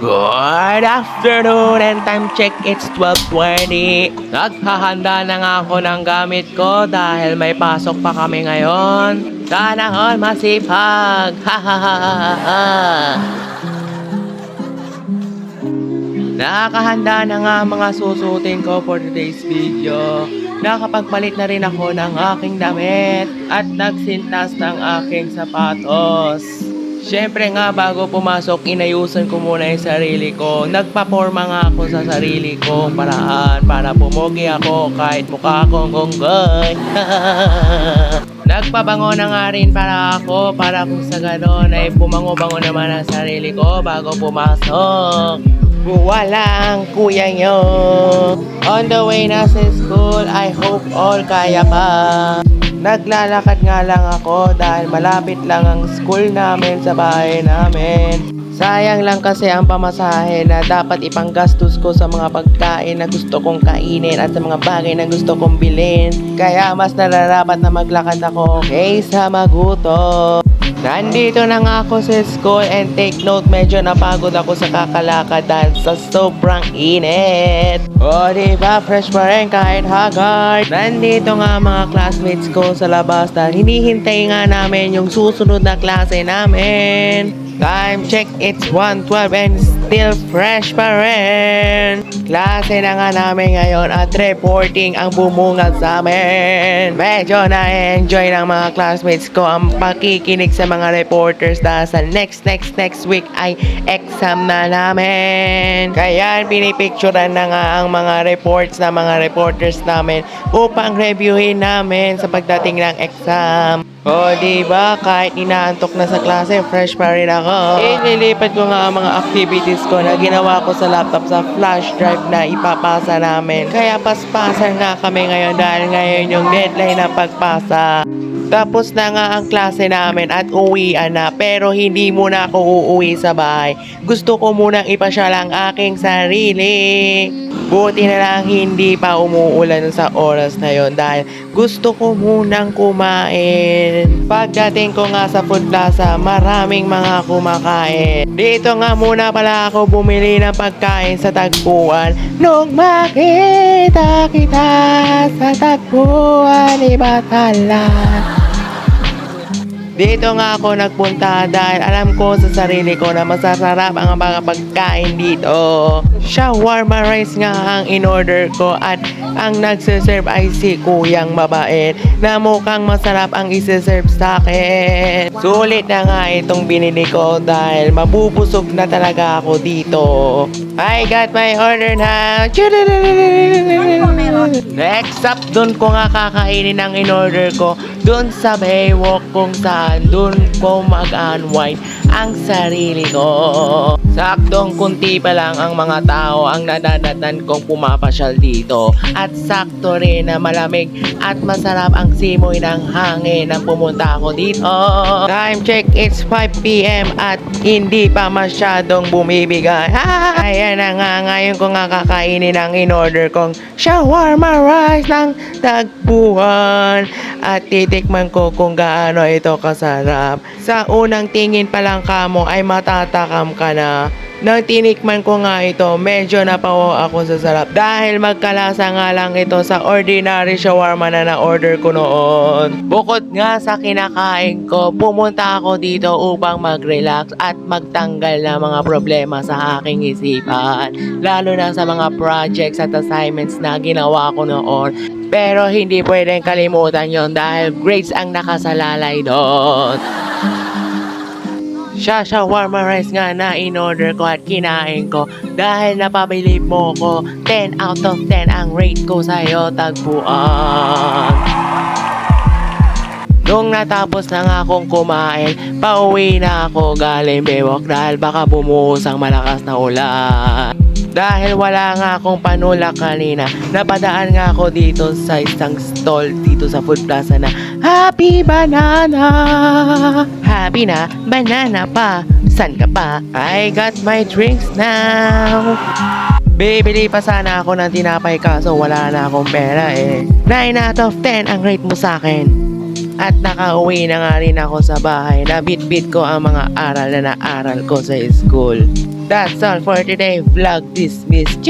Good afternoon and time check, it's 12:20. Naghahanda na nga ako ng gamit ko dahil may pasok pa kami ngayon. Sana all masipag! Ha ha ha ha ha! Nakakahanda na nga mga susutin ko for today's video. Nakapagpalit na rin ako ng aking damit at nagsintas ng aking sapatos. Siyempre nga bago pumasok, inayusan ko muna yung sarili ko. Nagpaporma nga ako sa sarili ko paraan para pumugi ako kahit mukha akong gonggong. Nagpabango na nga rin para kung sa ganon ay pumango-bango naman ang sarili ko bago pumasok. Walang kuya nyo. On the way na sa school, I hope all kaya pa. Naglalakad nga lang ako dahil malapit lang ang school namin sa bahay namin. Sayang lang kasi ang pamasahe na dapat ipanggastos ko sa mga pagkain na gusto kong kainin at sa mga bagay na gusto kong bilhin. Kaya mas nararapat na maglakad ako kaysa magutom. Nandito na nga ako sa school and take note, medyo napagod ako sa kakalakad dahil sa sobrang init. O diba, fresh pa rin kahit haggard. Nandito nga mga classmates ko sa labas dahil hinihintay nga namin yung susunod na klase namin. Time check, it's 1:12 and still fresh pa rin. Klase na nga namin ngayon at reporting ang bumungad sa amin. Medyo na-enjoy ng mga classmates ko ang pakikinig sa mga reporters dahil sa next week ay exam na namin. Kaya pinipicturean na nga ang mga reports na mga reporters namin upang reviewin namin sa pagdating ng exam. O diba, kahit inaantok na sa klase, fresh pa rin ako. Inilipat ko nga ang mga activities ko na ginawa ko sa laptop sa flash drive na ipapasa namin. Kaya paspasan nga kami ngayon dahil ngayon yung deadline ng pagpasa. Tapos na nga ang klase namin at uwian na, pero hindi muna ako uuwi sa bahay. Gusto ko munang ipasyal ang aking sarili. Buti na lang hindi pa umuulan sa oras na yon dahil gusto ko munang kumain. Pagdating ko nga sa food plaza, maraming mga kumakain. Dito nga muna pala ako bumili ng pagkain sa tagpuan. Nung makita kita sa tagpuan, ibatala. Dito nga ako nagpunta dahil alam ko sa sarili ko na masasarap ang mga pagkain dito. Shawarma rice nga ang in-order ko at ang nagsiserve ay si kuyang mabait na mukhang masarap ang isi-serve sa akin. Sulit na nga itong binili ko dahil mabubusog na talaga ako dito. I got my order now. Next up, dun ko nga kakainin ang in-order ko dun sa Baywalk kung saan dun ko mag-unwind ang sarili ko. Saktong kunti pa lang ang mga tao ang nadanatan kong pumapasyal dito. At sakto rin na malamig at masarap ang simoy ng hangin nang pumunta ako dito. Time check, it's 5 PM at hindi pa masyadong bumibigay. Ayan na nga, ngayon ko nga kakainin ang in-order kong shawarma rice ng tagpuan. At titikman ko kung gaano ito kasarap. Sa unang tingin pa lang kamo ay matatakam ka na. Nang tinikman ko nga ito, medyo napawo ako sa sarap dahil magkalasa nga lang ito sa ordinary shawarma na na-order ko noon. Bukod nga sa kinakain ko, pumunta ako dito upang mag-relax at magtanggal ng mga problema sa aking isipan. Lalo na sa mga projects at assignments na ginawa ko noon. Pero hindi pwedeng kalimutan yon dahil grades ang nakasalalay doon. Shawarma rice nga na in-order ko at kinain ko dahil napabilib mo ko. 10 out of 10 ang rate ko sa'yo, tagpuan. Nung natapos na nga akong kumain, pauwi na ako galing Baywalk dahil baka bumuhos ang malakas na ulan. Dahil wala nga akong panulak kanina, napadaan nga ako dito sa isang stall dito sa food plaza na Happy Banana! Happy na, banana pa, san ka pa? I got my drinks now! Bibili pa sana ako ng tinapay kaso wala na akong pera eh. 9 out of 10 ang rate mo sa akin. At nakauwi na nga rin ako sa bahay. Nabitbit ko ang mga aral na naaral ko sa school. That's all for today. Vlog dismissed.